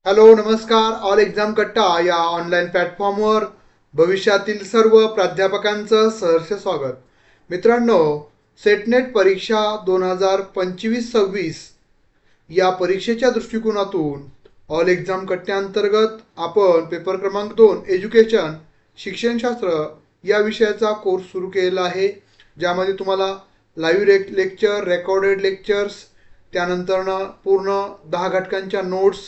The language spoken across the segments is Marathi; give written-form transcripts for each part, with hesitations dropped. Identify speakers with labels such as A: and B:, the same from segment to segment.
A: हॅलो नमस्कार. ऑल एक्झाम कट्टा या ऑनलाईन प्लॅटफॉर्मवर भविष्यातील सर्व प्राध्यापकांचं सहर्ष स्वागत. मित्रांनो, सेटनेट परीक्षा 2025-26 या परीक्षेच्या दृष्टिकोनातून ऑल एक्झाम कट्ट्याअंतर्गत आपण पेपर क्रमांक 2 एज्युकेशन शिक्षणशास्त्र या विषयाचा कोर्स सुरू केलेला आहे, ज्यामध्ये तुम्हाला लाईव्ह लेक्चर, रेकॉर्डेड लेक्चर्स, त्यानंतरनं पूर्ण 10 घटकांच्या नोट्स,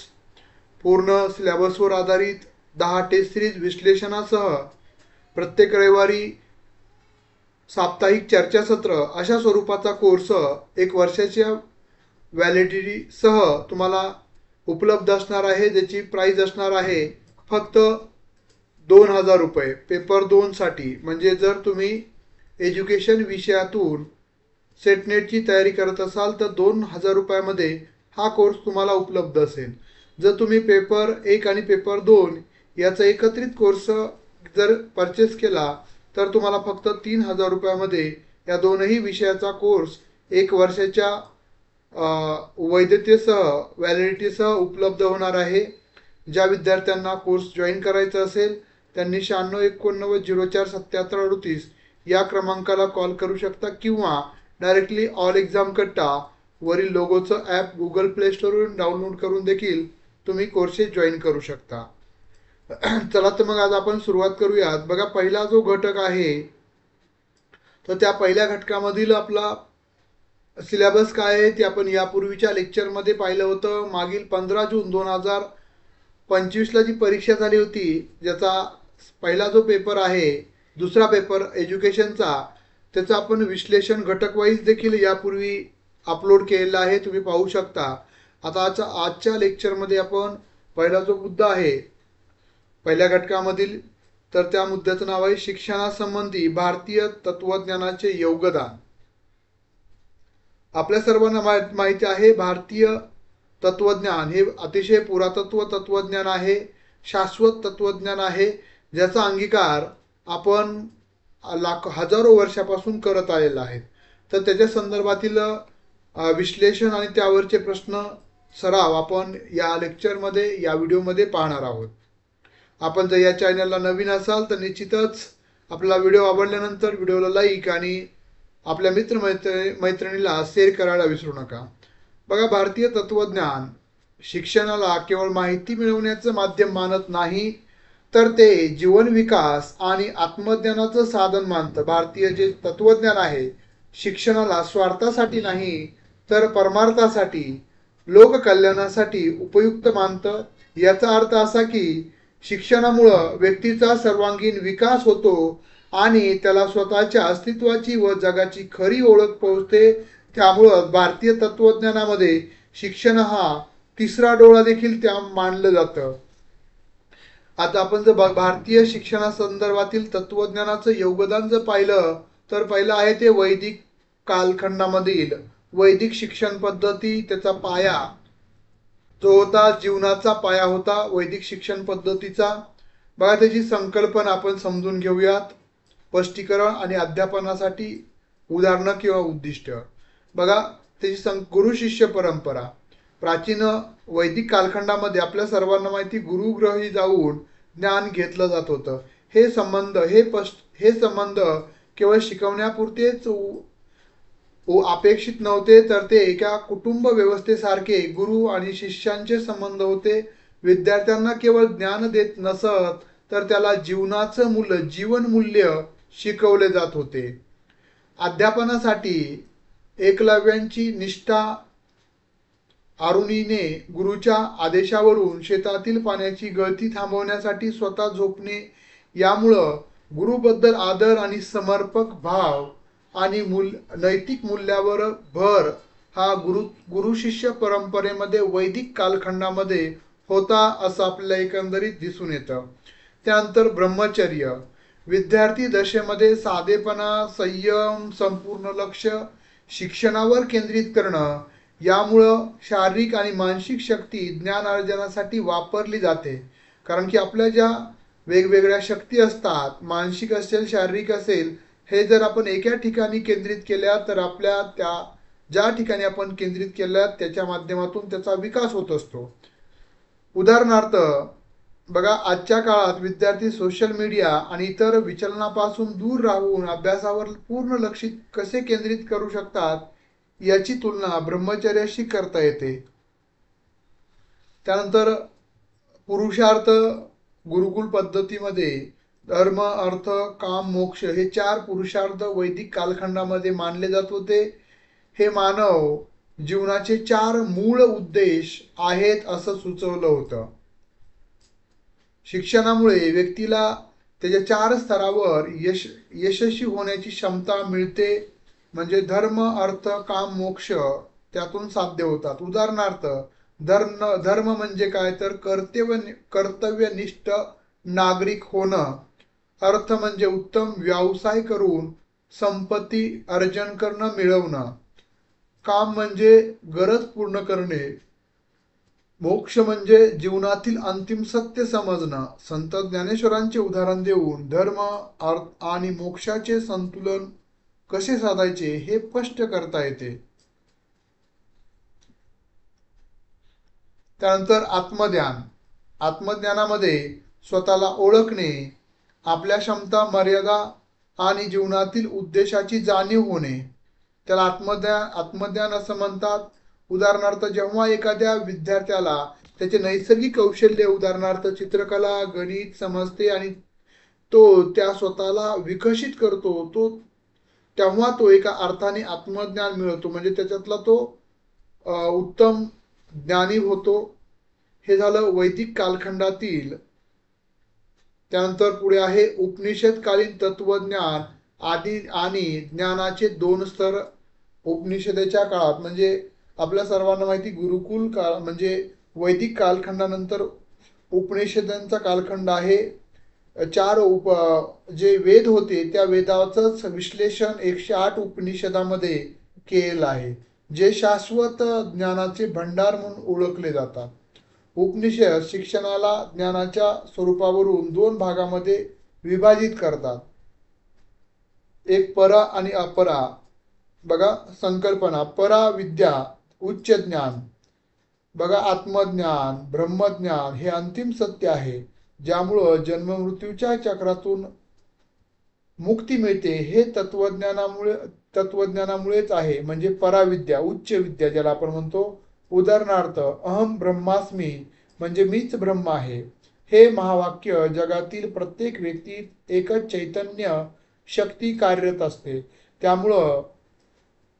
A: पूर्ण सिलेबसवर आधारित 10 टेस्ट सिरीज विश्लेषणासह प्रत्येक रविवारी साप्ताहिक चर्चासत्र अशा स्वरूपाचा कोर्स 1 वर्षाच्या व्हॅलिडिटीसह तुम्हाला उपलब्ध असणार आहे, ज्याची प्राईज असणार आहे फक्त 2000 रुपये पेपर 2साठी. म्हणजे जर तुम्ही एज्युकेशन विषयातून सेटनेटची तयारी करत असाल तर 2000 रुपयामध्ये हा कोर्स तुम्हाला उपलब्ध असेल. जर तुम्ही पेपर 1 आणि पेपर 2 याचा एकत्रित कोर्स जर परचेस केला तर तुम्हाला फक्त 3000 रुपयामध्ये या दोनही विषयाचा कोर्स 1 वर्षाच्या वैधतेसह व्हॅलिडिटीसह उपलब्ध होणार आहे. ज्या विद्यार्थ्यांना कोर्स जॉईन करायचा असेल त्यांनी 9689047738 या क्रमांकाला कॉल करू शकता किंवा डायरेक्टली ऑल एक्झाम कट्टा वरील लोगोचं ॲप गुगल प्ले स्टोरवरून डाउनलोड करून देखील तुम्ही कोर्सेस जॉईन करू शकता. चला तर मग आज आपण सुरुवात करूयात. बघा, पहिला जो घटक आहे तर त्या पहिल्या घटकामधील आपला सिलेबस काय आहे ते आपण यापूर्वीच्या लेक्चरमध्ये पाहिलं होतं. मागील 15 जून 2025ला जी परीक्षा झाली होती, ज्याचा पहिला जो पेपर आहे, दुसरा पेपर एज्युकेशनचा, त्याचं आपण विश्लेषण घटक वाईज देखील यापूर्वी अपलोड केलेला आहे, तुम्ही पाहू शकता. आता आजच्या लेक्चरमध्ये आपण पहिला जो मुद्दा आहे पहिल्या घटकामधील, तर त्या मुद्द्याचं नाव आहे शिक्षणासंबंधी भारतीय तत्वज्ञानाचे योगदान. आपल्या सर्वांना माहिती आहे भारतीय तत्वज्ञान हे अतिशय पुरातत्व तत्वज्ञान आहे, शाश्वत तत्वज्ञान आहे, ज्याचा अंगीकार आपण हजारो वर्षापासून करत आलेला आहे. तर त्याच्या संदर्भातील विश्लेषण आणि त्यावरचे प्रश्न सराव आपण या लेक्चरमध्ये, या व्हिडिओमध्ये पाहणार आहोत. आपण जर या चॅनलला नवीन असाल तर निश्चितच आपला व्हिडिओ आवडल्यानंतर व्हिडिओला लाईक आणि आपल्या मैत्रिणीला शेअर करायला विसरू नका. बघा, भारतीय तत्वज्ञान शिक्षणाला केवळ माहिती मिळवण्याचं माध्यम मानत नाही, तर ते जीवन विकास आणि आत्मज्ञानाचं साधन मानतं. भारतीय जे तत्वज्ञान आहे शिक्षणाला स्वार्थासाठी नाही तर परमार्थासाठी, लोककल्याणासाठी उपयुक्त मानतं. याचा अर्थ असा की शिक्षणामुळं व्यक्तीचा सर्वांगीण विकास होतो आणि त्याला स्वतःच्या अस्तित्वाची व जगाची खरी ओळख पोहोचते. त्यामुळं भारतीय तत्वज्ञानामध्ये शिक्षण हा तिसरा डोळा देखील त्या मानलं जातं. आता आपण जर भारतीय शिक्षणासंदर्भातील तत्वज्ञानाचं योगदान जर पाहिलं तर पहिलं आहे ते वैदिक कालखंडामधील वैदिक शिक्षण पद्धती. त्याचा पाया जो होता, जीवनाचा पाया होता वैदिक शिक्षण पद्धतीचा. बघा, त्याची संकल्पना आपण समजून घेऊयात. स्पष्टीकरण आणि अध्यापनासाठी उदाहरणं किंवा उद्दिष्ट. बघा, त्याची गुरु शिष्य परंपरा. प्राचीन वैदिक कालखंडामध्ये आपल्या सर्वांना माहिती, गुरुग्रही जाऊन ज्ञान घेतलं जात होतं. हे संबंध केवळ शिकवण्यापुरतेच अपेक्षित नव्हते, तर ते एका कुटुंब व्यवस्थेसारखे गुरु आणि शिष्यांचे संबंध होते. विद्यार्थ्यांना केवळ ज्ञान देत नसत तर त्याला जीवनाचं मूल्य, जीवन मूल्य शिकवले जात होते. अध्यापनासाठी एकलव्यांची निष्ठा. अरुणीने गुरुच्या आदेशावरून शेतातील पाण्याची गळती थांबवण्यासाठी स्वतः झोपणे. यामुळं गुरुबद्दल आदर आणि समर्पक भाव आणि नैतिक मूल्यावर भर हा गुरु शिष्य परंपरेमध्ये वैदिक कालखंडामध्ये होता, असं आपल्याला एकंदरीत दिसून येतं. त्यानंतर ब्रह्मचर्य. विद्यार्थी दशेमध्ये साधेपणा, संयम, संपूर्ण लक्ष शिक्षणावर केंद्रित करणं. यामुळं शारीरिक आणि मानसिक शक्ती ज्ञान अर्जनासाठी वापरली जाते. कारण की आपल्या ज्या वेगवेगळ्या शक्ती असतात, मानसिक असेल, शारीरिक असेल, हे जर आपण एका ठिकाणी केंद्रित केल्या तर आपल्या ज्या ठिकाणी आपण केंद्रित केल्या त्याच्या माध्यमातून त्याचा विकास होत असतो. उदाहरणार्थ बघा, आजच्या काळात विद्यार्थी सोशल मीडिया आणि इतर विचलनापासून दूर राहून अभ्यासावर पूर्ण लक्ष कसे केंद्रित करू शकतात याची तुलना ब्रह्मचर्याशी करता येते. त्यानंतर पुरुषार्थ गुरुकुल पद्धतीमध्ये धर्म, अर्थ, काम, मोक्ष हे 4 पुरुषार्थ वैदिक कालखंडामध्ये मानले जात होते. हे मानव जीवनाचे 4 मूळ उद्देश आहेत असं सुचवलं होतं. शिक्षणामुळे व्यक्तीला त्याच्या 4 स्तरावर यशस्वी होण्याची क्षमता मिळते. म्हणजे धर्म, अर्थ, काम, मोक्ष त्यातून साध्य होतात. उदाहरणार्थ धर्म म्हणजे काय, तर कर्तव्यनिष्ठ नागरिक होणं. अर्थ म्हणजे उत्तम व्यवसाय करून संपत्ती अर्जन करणं, मिळवणं. काम म्हणजे गरज पूर्ण करणे. मोक्ष म्हणजे जीवनातील अंतिम सत्य समजणं. संत ज्ञानेश्वरांचे उदाहरण देऊन धर्म, अर्थ आणि मोक्षाचे संतुलन कसे साधायचे हे स्पष्ट करता येते. त्यानंतर आत्मज्ञान. आत्मज्ञानामध्ये स्वतःला ओळखणे, आपल्या क्षमता, मर्यादा आणि जीवनातील उद्देशाची जाणीव होणे, त्याला आत्मज्ञान असं म्हणतात. उदाहरणार्थ जेव्हा एखाद्या विद्यार्थ्याला त्याचे नैसर्गिक कौशल्य, उदाहरणार्थ चित्रकला, गणित समजते आणि तो त्या स्वतःला विकसित करतो, तेव्हा तो एका अर्थाने आत्मज्ञान मिळवतो. म्हणजे त्याच्यातला तो उत्तम ज्ञानी होतो. हे झालं वैदिक कालखंडातील. त्यानंतर पुढे आहे उपनिषदकालीन तत्वज्ञान आदी आणि ज्ञानाचे 2 स्तर. उपनिषदेच्या काळात म्हणजे आपल्या सर्वांना माहिती, गुरुकुल काळ म्हणजे वैदिक कालखंडानंतर उपनिषदांचा कालखंड आहे. 4 जे वेद होते त्या वेदाचंच विश्लेषण 108 उपनिषदामध्ये केलेलं आहे, जे शाश्वत ज्ञानाचे भंडार म्हणून ओळखले जातात. उपनिषद शिक्षणाला ज्ञानाच्या स्वरूपावरून 2 भागामध्ये विभाजित करतात. एक परा आणि अपरा. बघा संकल्पना. परा विद्या, उच्च ज्ञान. बघा आत्मज्ञान, ब्रह्मज्ञान हे अंतिम सत्य आहे, ज्यामुळं जन्ममृत्यूच्या चक्रातून मुक्ती मिळते. हे तत्वज्ञानामुळेच आहे. म्हणजे पराविद्या, उच्च विद्या ज्याला आपण म्हणतो. उदाहरणार्थ अहम ब्रह्मास्मी म्हणजे मीच ब्रह्म आहे. हे महावाक्य जगातील प्रत्येक व्यक्तीत एकच चैतन्य शक्ती कार्यरत असते. त्यामुळं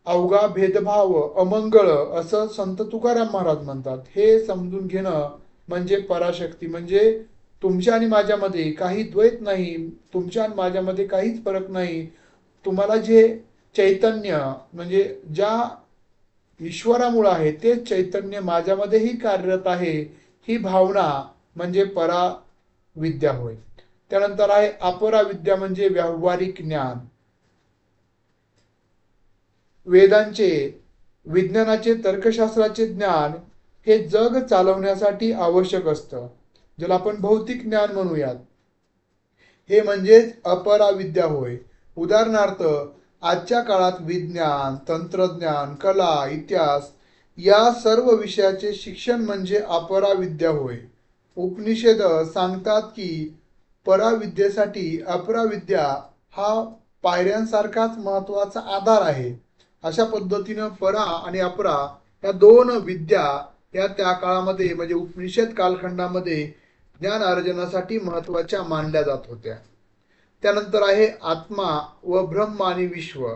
A: अवघा भेदभाव अमंगळ असं संत तुकाराम महाराज म्हणतात. हे समजून घेणं म्हणजे पराशक्ती. म्हणजे तुमच्या आणि माझ्यामध्ये काही द्वैत नाही, तुमच्या आणि माझ्यामध्ये काहीच फरक नाही. तुम्हाला जे चैतन्य म्हणजे ज्या ईश्वरामुळे आहे ते चैतन्य माझ्यामध्येही कार्यरत आहे, ही भावना म्हणजे पराविद्या होय. त्यानंतर आहे अपराविद्या म्हणजे व्यावहारिक ज्ञान. वेदांचे, विज्ञानाचे, तर्कशास्त्राचे ज्ञान हे जग चालवण्यासाठी आवश्यक असतं, ज्याला आपण भौतिक ज्ञान म्हणूयात. हे म्हणजेच अपराविद्या होय. उदाहरणार्थ आजच्या काळात विज्ञान, तंत्रज्ञान, कला, इतिहास या सर्व विषयाचे शिक्षण म्हणजे अपराविद्या होय. उपनिषद सांगतात की पराविद्येसाठी अपराविद्या हा पायऱ्यांसारखाच महत्त्वाचा आधार आहे. अशा पद्धतीनं परा आणि अपरा या 2 विद्या या त्या काळामध्ये म्हणजे उपनिषद कालखंडामध्ये ज्ञान अर्जनासाठी महत्त्वाच्या मानल्या जात होत्या. त्यानंतर आहे आत्मा व ब्रह्म आणि विश्व.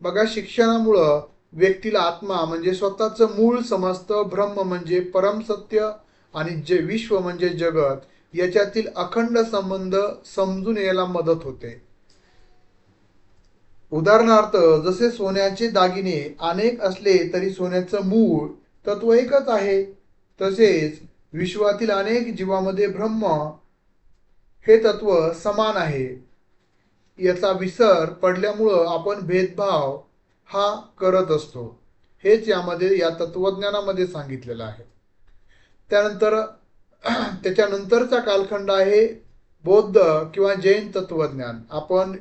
A: बघा शिक्षणामुळं व्यक्तीला आत्मा म्हणजे स्वतःचं मूळ समजतं, ब्रह्म म्हणजे परमसत्य आणि जे विश्व म्हणजे जगत याच्यातील अखंड संबंध समजून यायला मदत होते. उदाहरणार्थ जसे सोन्याचे दागिने अनेक असले तरी सोन्याचं मूळ तत्व एकच आहे, तसेच विश्वातील अनेक जीवामध्ये ब्रह्म हे तत्व समान आहे. याचा विसर पडल्यामुळं आपण भेदभाव हा करत असतो. हेच यामध्ये या तत्वज्ञानामध्ये सांगितलेलं आहे. त्यानंतर त्याच्यानंतरचा कालखंड आहे बौद्ध किंवा जैन तत्वज्ञान. आपण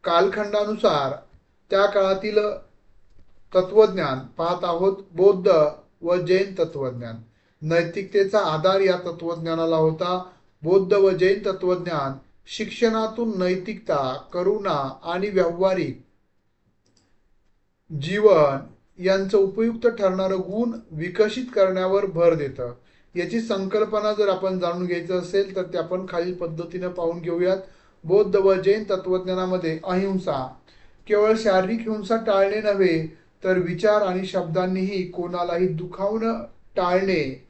A: कालखंडानुसार त्या काळातील तत्वज्ञान पाहत आहोत, बौद्ध व जैन तत्वज्ञान. नैतिकतेचा आधार या तत्वज्ञानाला होता. बौद्ध व जैन तत्वज्ञान शिक्षणातून नैतिकता, करुणा आणि व्यावहारिक जीवन यांचं उपयुक्त ठरणारं गुण विकसित करण्यावर भर देतं. याची संकल्पना जर आपण जाणून घ्यायचं असेल तर ते आपण खालील पद्धतीनं पाहून घेऊयात. बौद्ध व जैन तत्वज्ञानामध्ये अहिंसा केवळ शारीरिक हिंसा टाळणे नव्हे तर विचार आणि शब्दांनीही कोणालाही दुखावणं टाळणे,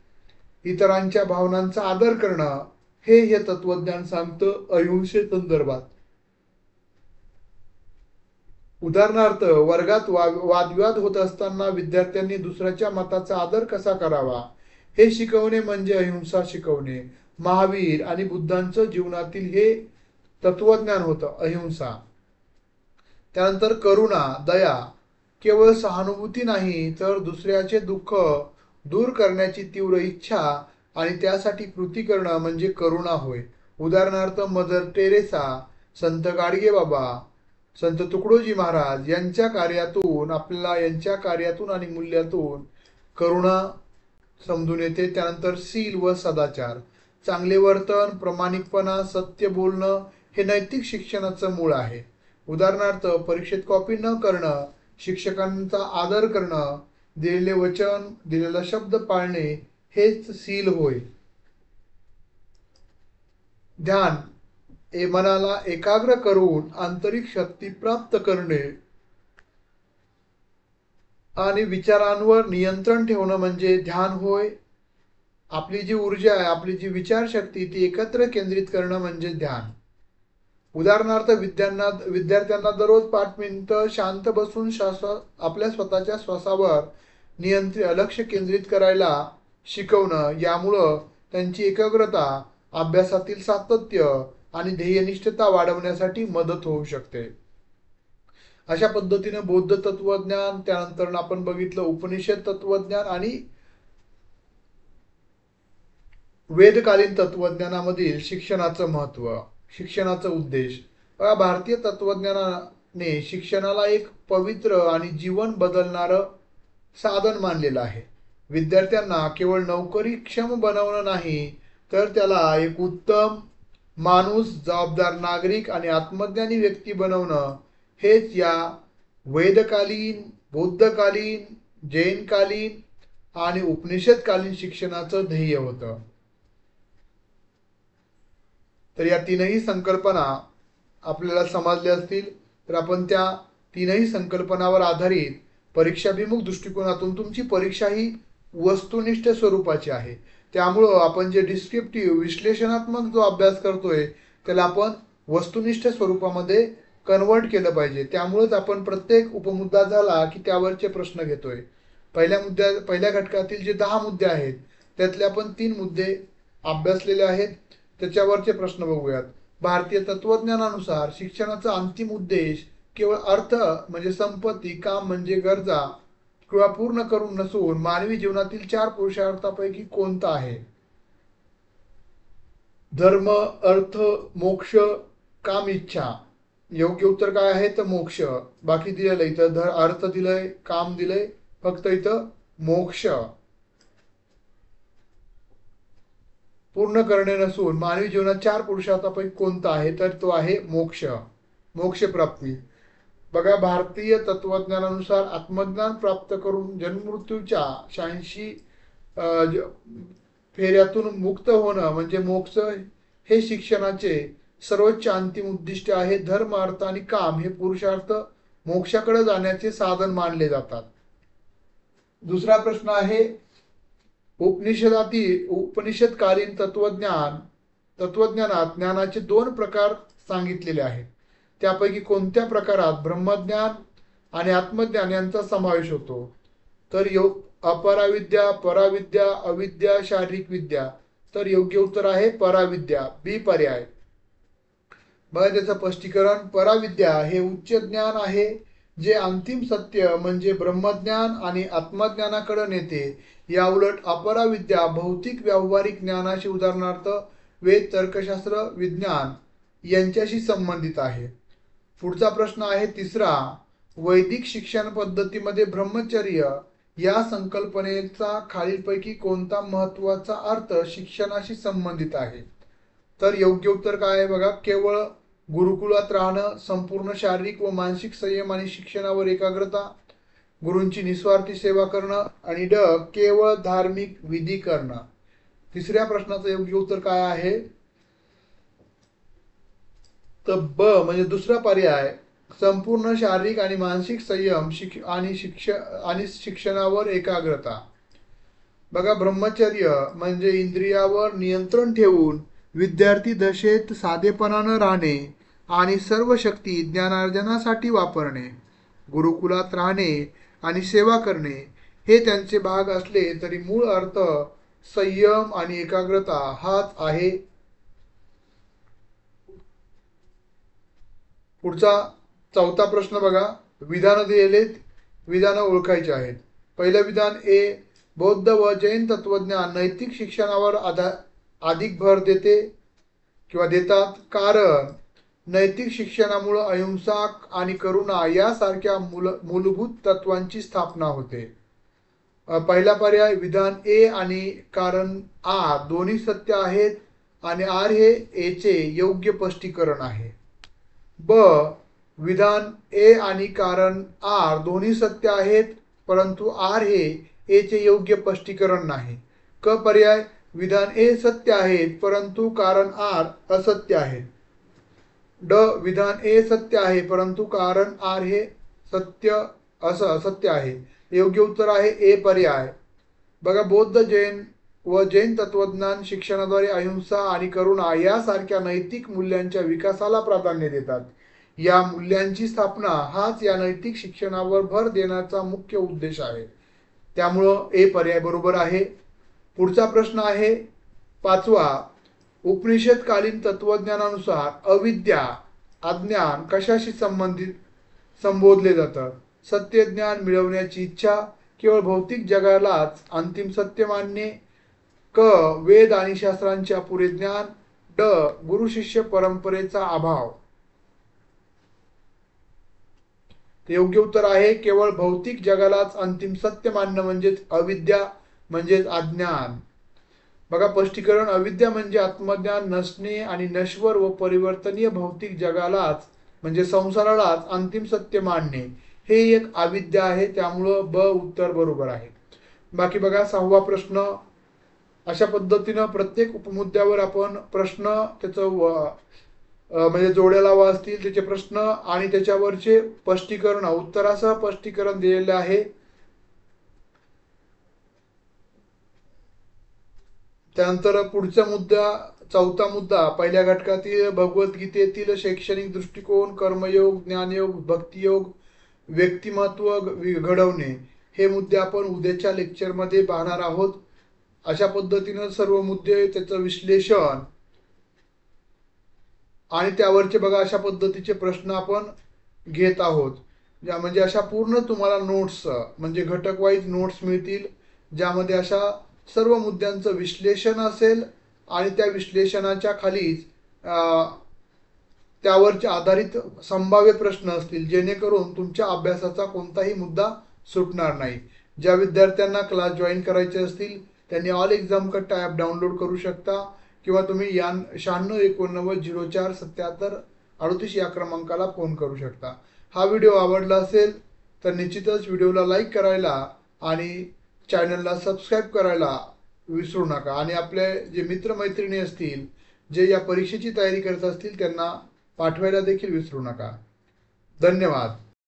A: इतरांच्या भावनांचा आदर करणं हे तत्वज्ञान सांगतं अहिंसे संदर्भात. उदाहरणार्थ वर्गात वादविवाद होत असताना विद्यार्थ्यांनी दुसऱ्याच्या मताचा आदर कसा करावा हे शिकवणे म्हणजे अहिंसा शिकवणे. महावीर आणि बुद्धांचं जीवनातील हे तत्वज्ञान होतं अहिंसा. त्यानंतर करुणा, दया केवळ सहानुभूती नाही तर दुसऱ्याचे दुःख दूर करण्याची तीव्र इच्छा आणि त्यासाठी कृती करणं म्हणजे करुणा होय. उदाहरणार्थ मदर टेरेसा, संत गाडगेबाबा, संत तुकडोजी महाराज यांच्या कार्यातून आणि मूल्यातून करुणा समजून येते. त्यानंतर शील व सदाचार, चांगले वर्तन, प्रामाणिकपणा, सत्य बोलणं हे नैतिक शिक्षणाचं मूळ आहे. उदाहरणार्थ परीक्षेत कॉपी न करणं, शिक्षकांचा आदर करणं, दिलेले वचन, दिलेला शब्द पाळणे हेच शील होय. ध्यान मनाला एकाग्र करून आंतरिक शक्ती प्राप्त करणे आणि विचारांवर नियंत्रण ठेवणं म्हणजे ध्यान होय. आपली जी ऊर्जा आहे, आपली जी विचारशक्ती ती एकत्र केंद्रित करणं म्हणजे ध्यान. उदाहरणार्थ विद्यार्थ्यांना दररोज 5 मिनिटं शांत बसून आपल्या स्वतःच्या श्वासावर लक्ष केंद्रित करायला शिकवणं. यामुळं त्यांची एकाग्रता, अभ्यासातील सातत्य आणि ध्येयनिष्ठता वाढवण्यासाठी मदत होऊ शकते. अशा पद्धतीनं बौद्ध तत्वज्ञान, त्यानंतर आपण बघितलं उपनिषद तत्वज्ञान आणि वेदकालीन तत्वज्ञानामधील शिक्षणाचं महत्त्व, शिक्षणाचा उद्देश. भारतीय तत्वज्ञानाने शिक्षणाला एक पवित्र आणि जीवन बदलणारं साधन मानलेलं आहे. विद्यार्थ्यांना केवळ नोकरीक्षम बनवणं नाही तर त्याला एक उत्तम माणूस, जबाबदार नागरिक आणि आत्मज्ञानी व्यक्ती बनवणं हेच या वेदकालीन, बौद्धकालीन, जैनकालीन आणि उपनिषदकालीन शिक्षणाचं ध्येय होतं. तर या तीनही संकल्पना आपल्याला समजल्या असतील तर आपण त्या तीनही संकल्पनावर आधारित परीक्षाभिमुख दृष्टिकोनातून तुमची परीक्षा ही वस्तुनिष्ठ स्वरूपाची आहे. त्यामुळं आपण जे डिस्क्रिप्टिव्ह विश्लेषणात्मक जो अभ्यास करतोय त्याला आपण वस्तुनिष्ठ स्वरूपामध्ये कन्वर्ट केलं पाहिजे. त्यामुळेच आपण प्रत्येक उपमुद्दा झाला की त्यावरचे प्रश्न घेतोय. पहिल्या घटकातील जे 10 मुद्दे आहेत त्यातले आपण 3 मुद्दे अभ्यासलेले आहेत. त्याच्यावरचे प्रश्न बघूयात. भारतीय तत्वज्ञानानुसार शिक्षणाचा अंतिम उद्देश केवळ अर्थ म्हणजे संपत्ती, काम म्हणजे गरजा किंवा पूर्ण करून नसून मानवी जीवनातील 4 पुरुषार्थापैकी कोणता आहे? धर्म, अर्थ, मोक्ष, काम, इच्छा. योग्य उत्तर काय आहे तर मोक्ष. बाकी दिलेलं इथं अर्थ दिलंय, काम दिलंय, फक्त इथं मोक्ष. पूर्ण करणे नसून मानवी जीवनात 4 पुरुषार्थापैकी कोणता आहे तर तो आहे मोक्ष, मोक्ष प्राप्ती. बघा भारतीय तत्वज्ञानानुसार आत्मज्ञान प्राप्त करून जन्ममृत्यूच्या 86 फेऱ्यातून मुक्त होणं म्हणजे मोक्ष हे शिक्षणाचे सर्वोच्च अंतिम उद्दिष्ट आहे. धर्म, अर्थ आणि काम हे पुरुषार्थ मोक्षाकडे जाण्याचे साधन मानले जातात. दुसरा प्रश्न आहे उपनिषदकालीन तत्वज्ञानात ज्ञानाचे 2 प्रकार सांगितलेले आहेत. त्यापैकी कोणत्या प्रकारात ब्रह्मज्ञान आणि आत्मज्ञान यांचा समावेश होतो? तर अपराविद्या, पराविद्या, अविद्या, शारीरिक विद्या. तर योग्य उत्तर आहे पराविद्या, बी पर्याय. बघा त्याचं स्पष्टीकरण. पराविद्या हे उच्च ज्ञान आहे जे अंतिम सत्य म्हणजे ब्रह्मज्ञान आणि आत्मज्ञानाकडे नेते. या उलट अपराविद्या भौतिक व्यावहारिक ज्ञानाशी, उदाहरणार्थ वेद, तर्कशास्त्र, विज्ञान यांच्याशी संबंधित आहे. पुढचा प्रश्न आहे 3रा. वैदिक शिक्षण पद्धतीमध्ये ब्रह्मचर्य या संकल्पनेचा खालीलपैकी कोणता महत्वाचा अर्थ शिक्षणाशी संबंधित आहे? तर योग्य उत्तर काय आहे बघा, केवळ गुरुकुलात राहणं, संपूर्ण शारीरिक व मानसिक संयम आणि शिक्षणावर एकाग्रता, गुरूंची निस्वार्थी सेवा करणं, आणि ड केवळ धार्मिक विधी करणं. तिसऱ्या प्रश्नाचं योग्य उत्तर काय आहे? तर ब म्हणजे दुसरा पर्याय, संपूर्ण शारीरिक आणि मानसिक संयम आणि शिक्षणावर एकाग्रता. बघा, ब्रह्मचर्य म्हणजे इंद्रियावर नियंत्रण ठेवून विद्यार्थी दशेत साधेपणानं राहणे आणि सर्व शक्ती ज्ञानार्जनासाठी वापरणे. गुरुकुलात राहणे आणि सेवा करणे हे त्यांचे भाग असले तरी मूळ अर्थ संयम आणि एकाग्रता हाच आहे. पुढचा चौथा प्रश्न बघा, विधान दिलेले विधानं ओळखायची आहेत. पहिलं विधान ए, बौद्ध व जैन तत्वज्ञान नैतिक शिक्षणावर अधिक भर देते किंवा देतात, कारण नैतिक शिक्षणामुळे अहिंसा आणि करुणा यासारख्या मूलभूत तत्वांची स्थापना होते. पहिला पर्याय विधान ए आणि कारण आर दोन्ही सत्य आहेत आणि आर हे एचे योग्य स्पष्टीकरण आहे. ब, विधान ए आणि कारण आर दोन्ही सत्य आहेत परंतु आर हे एचे योग्य स्पष्टीकरण नाही. क पर्याय, विधान ए सत्य आहेत परंतु कारण आर असत्य आहे. ड, विधान ए सत्य आहे परंतु कारण आर हे असत्य आहे. योग्य उत्तर आहे ए पर्याय. बघा, बौद्ध जैन तत्वज्ञान शिक्षणाद्वारे अहिंसा आणि करुणा यासारख्या नैतिक मूल्यांच्या विकासाला प्राधान्य देतात. या मूल्यांची स्थापना हाच या नैतिक शिक्षणावर भर देण्याचा मुख्य उद्देश आहे. त्यामुळं ए पर्याय बरोबर आहे. पुढचा प्रश्न आहे पाचवा, उपनिषदकालीन तत्वज्ञानानुसार अविद्या अज्ञान कशाशी संबोधले जातं? सत्य ज्ञान मिळवण्याची इच्छा, केवळ भौतिक जगालाच अंतिम सत्य मानणे, क वेद आणि शास्त्रांचे अपुरे ज्ञान, ड गुरु शिष्य परंपरेचा अभाव. योग्य उत्तर आहे केवळ भौतिक जगालाच अंतिम सत्य मानणं म्हणजेच अविद्या म्हणजेच अज्ञान. बघा, स्पष्टीकरण, अविद्या म्हणजे आत्मज्ञान नसणे आणि नश्वर व परिवर्तनीय भौतिक जगालाच म्हणजे संसारालाच अंतिम सत्य मानणे हे एक अविद्या आहे. त्यामुळं ब उत्तर बरोबर आहे. बाकी बघा, सहावा प्रश्न अशा पद्धतीनं प्रत्येक उपमुद्द्यावर आपण प्रश्न त्याचं म्हणजे जोड्या लावा असतील त्याचे प्रश्न आणि त्याच्यावरचे स्पष्टीकरण उत्तरासह स्पष्टीकरण दिलेले आहे. त्यानंतर पुढचा मुद्दा, चौथा मुद्दा, पहिल्या घटकातील भगवद्गीतेतील शैक्षणिक दृष्टिकोन, कर्मयोग, ज्ञानयोग, भक्तियोग, व्यक्तिमत्व घडवणे हे मुद्दे आपण उद्याच्या लेक्चरमध्ये पाहणार आहोत. अशा पद्धतीनं सर्व मुद्दे, त्याचं विश्लेषण आणि त्यावरचे बघा अशा पद्धतीचे प्रश्न आपण घेत आहोत. म्हणजे अशा पूर्ण तुम्हाला नोट्स म्हणजे घटक वाईज नोट्स मिळतील ज्यामध्ये अशा सर्व मुद्द्यांचं विश्लेषण असेल आणि त्या विश्लेषणाच्या खालीच त्यावरचे आधारित संभाव्य प्रश्न असतील जेणेकरून तुमच्या अभ्यासाचा कोणताही मुद्दा सुटणार नाही. ज्या विद्यार्थ्यांना क्लास जॉईन करायचे असतील त्यांनी ऑल एक्झाम कट्टा ॲप डाउनलोड करू शकता किंवा तुम्ही 9689047738 या क्रमांकाला फोन करू शकता. हा व्हिडिओ आवडला असेल तर निश्चितच व्हिडिओला लाईक करायला आणि चॅनलला सबस्क्राईब करायला विसरू नका. आणि आपले जे मित्रमैत्रिणी असतील जे या परीक्षेची तयारी करत असतील त्यांना पाठवायला देखील विसरू नका. धन्यवाद.